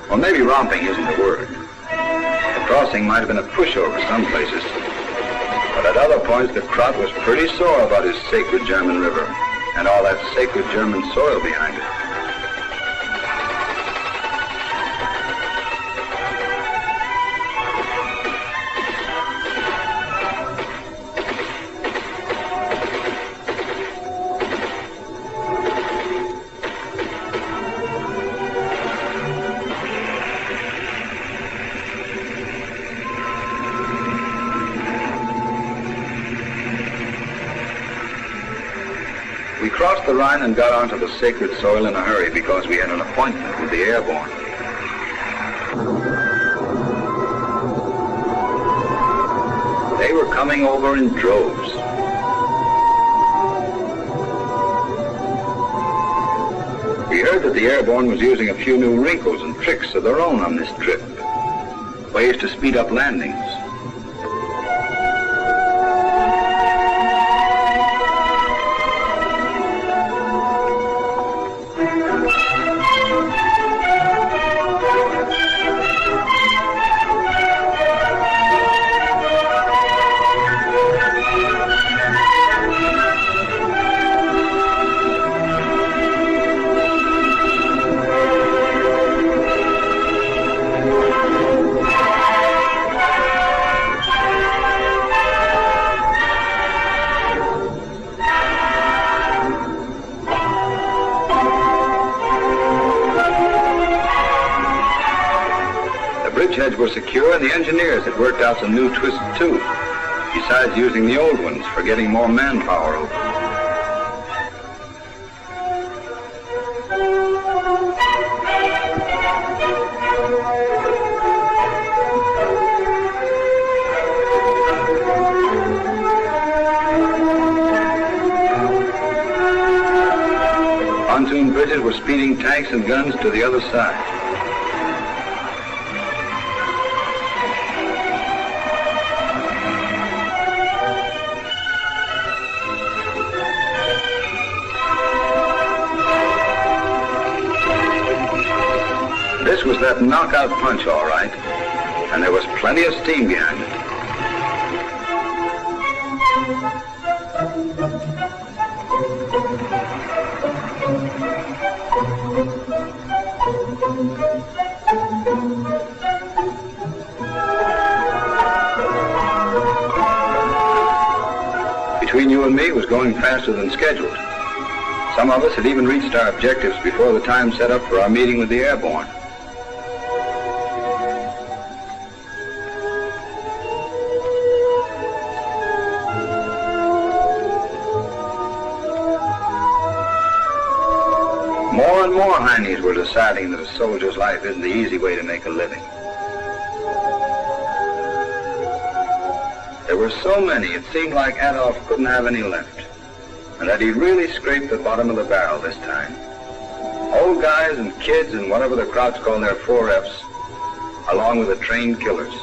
Speaker 2: Well, maybe romping isn't the word. The crossing might have been a pushover some places, but at other points the crowd was pretty sore about his sacred German river and all that sacred German soil behind it. We crossed the Rhine and got onto the sacred soil in a hurry because we had an appointment with the airborne. They were coming over in droves. We heard that the airborne was using a few new wrinkles and tricks of their own on this trip. Ways to speed up landings. Bridgeheads were secure, and the engineers had worked out some new twists too, besides using the old ones for getting more manpower over. Pontoon bridges were speeding tanks and guns to the other side. This was that knockout punch, all right, and there was plenty of steam behind it. Between you and me, it was going faster than scheduled. Some of us had even reached our objectives before the time set up for our meeting with the airborne. More and more Heinies were deciding that a soldier's life isn't the easy way to make a living. There were so many, it seemed like Adolf couldn't have any left, and that he'd really scraped the bottom of the barrel this time. Old guys and kids and whatever the Krauts call their 4Fs, along with the trained killers.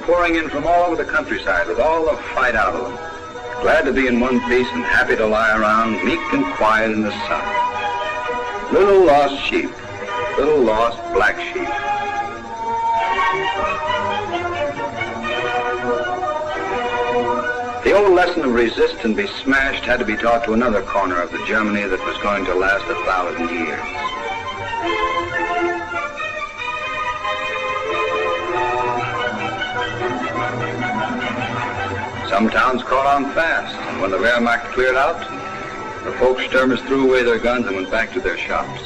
Speaker 2: Pouring in from all over the countryside with all the fight out of them, glad to be in one piece and happy to lie around meek and quiet in the sun. Little lost sheep, little lost black sheep. The old lesson of resist and be smashed had to be taught to another corner of the Germany that was going to last 1,000 years. Some towns caught on fast, and when the Wehrmacht cleared out, the Volkssturmers threw away their guns and went back to their shops.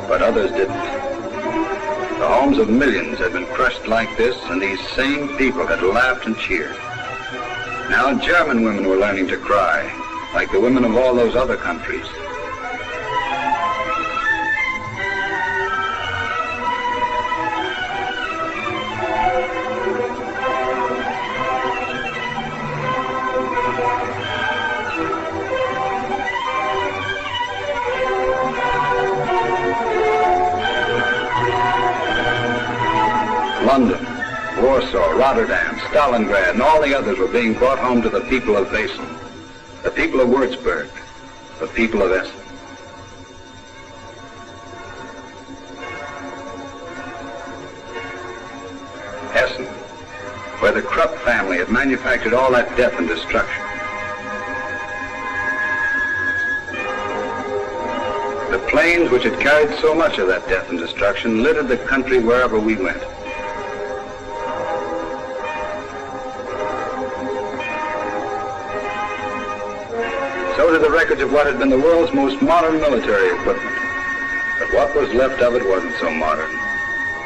Speaker 2: But others didn't. The homes of millions had been crushed like this, and these same people had laughed and cheered. Now German women were learning to cry, like the women of all those other countries. London, Warsaw, Rotterdam, Stalingrad, and all the others were being brought home to the people of Wesel, the people of Würzburg, the people of Essen. Essen, where the Krupp family had manufactured all that death and destruction. The planes which had carried so much of that death and destruction littered the country wherever we went. So did the records of what had been the world's most modern military equipment. But what was left of it wasn't so modern.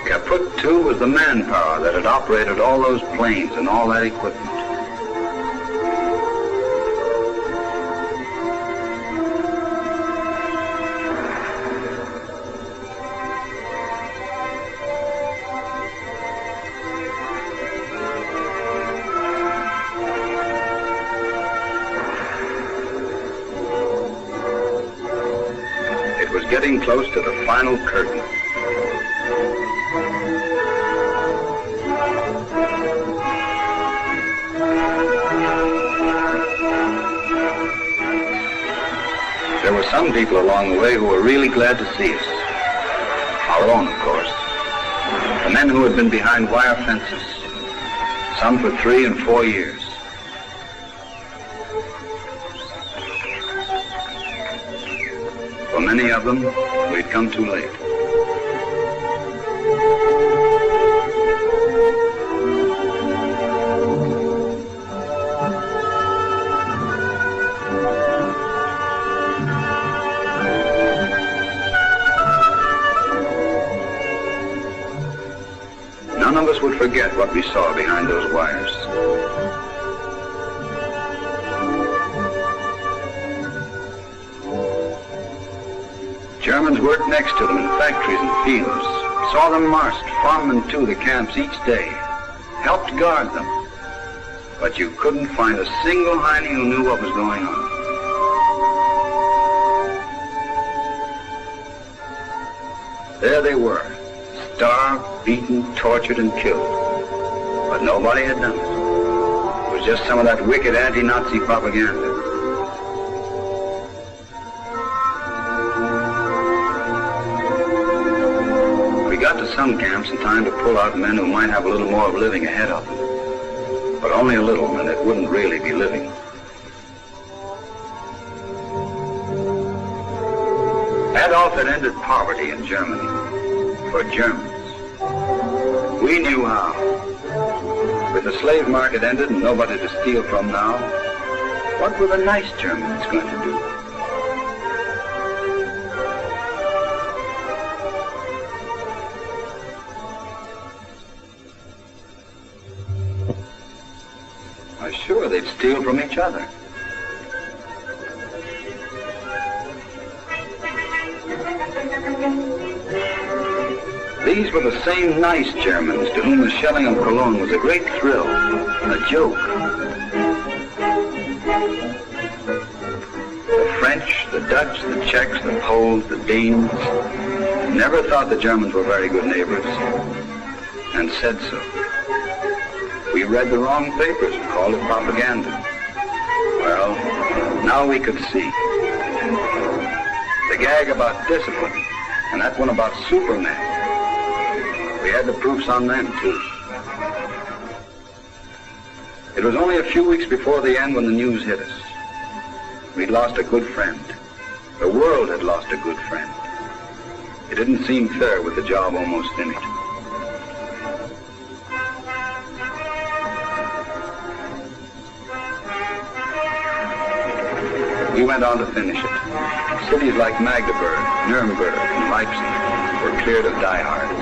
Speaker 2: Kaput, too, was the manpower that had operated all those planes and all that equipment. Getting close to the final curtain. There were some people along the way who were really glad to see us. Our own, of course. The men who had been behind wire fences, some for 3 and 4 years. For many of them, we'd come too late. None of us would forget what we saw behind those wires. Germans worked next to them in factories and fields, saw them marched from and to the camps each day, helped guard them. But you couldn't find a single Heine who knew what was going on. There they were, starved, beaten, tortured, and killed. But nobody had done it. was just some of that wicked anti-Nazi propaganda. We got to some camps in time to pull out men who might have a little more of living ahead of them. But only a little, and it wouldn't really be living. Adolf had ended poverty in Germany for Germans. We knew how. With the slave market ended and nobody to steal from now, what were the nice Germans going to do? Why, sure, they'd steal from each other. These were the same nice Germans to whom the shelling of Cologne was a great thrill, a joke. The French, the Dutch, the Czechs, the Poles, the Danes never thought the Germans were very good neighbors, and said so. We read the wrong papers and called it propaganda. Well, now we could see. The gag about discipline, and that one about Superman. We had the proofs on them, too. It was only a few weeks before the end when the news hit us. We'd lost a good friend. The world had lost a good friend. It didn't seem fair with the job almost finished. We went on to finish it. Cities like Magdeburg, Nuremberg, and Leipzig were cleared of diehards.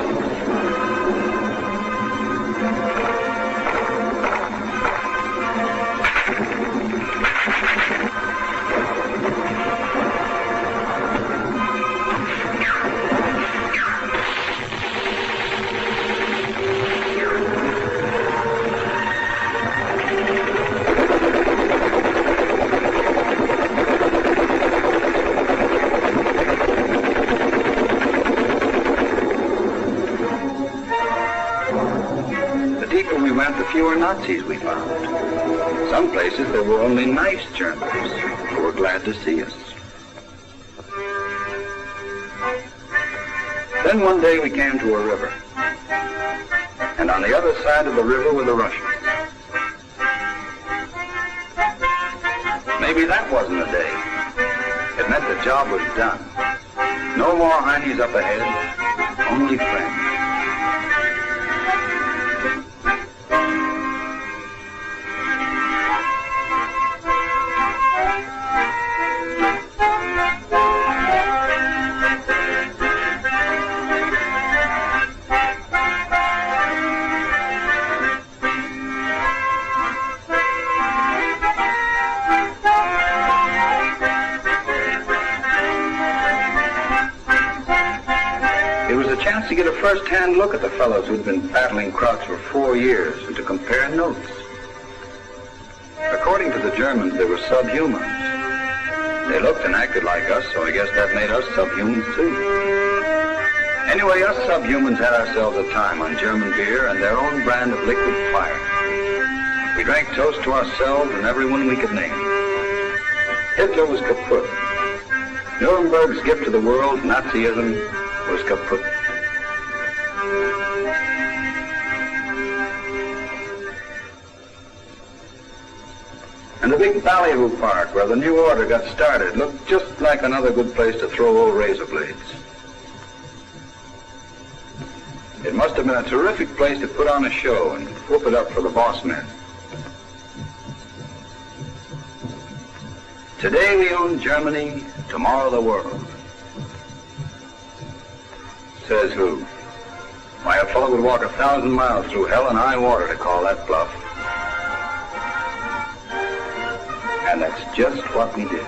Speaker 2: The fewer Nazis we found. Some places there were only nice Germans who were glad to see us. Then one day we came to a river. And on the other side of the river were the Russians. Maybe that wasn't a day. It meant the job was done. No more heinies up ahead, only friends. To get a first-hand look at the fellows who'd been battling Krauts for 4 years and to compare notes. According to the Germans, they were subhumans. They looked and acted like us, so I guess that made us subhumans too. Anyway, us subhumans had ourselves a time on German beer and their own brand of liquid fire. We drank toast to ourselves and everyone we could name. Hitler was kaput. Nuremberg's gift to the world, Nazism, was kaput. And the big ballyhoo park where the new order got started looked just like another good place to throw old razor blades. It must have been a terrific place to put on a show and whoop it up for the boss men. Today we own Germany, tomorrow the world. Says who? Why, a fellow would walk 1,000 miles through hell and high water to call that bluff. And that's just what we did.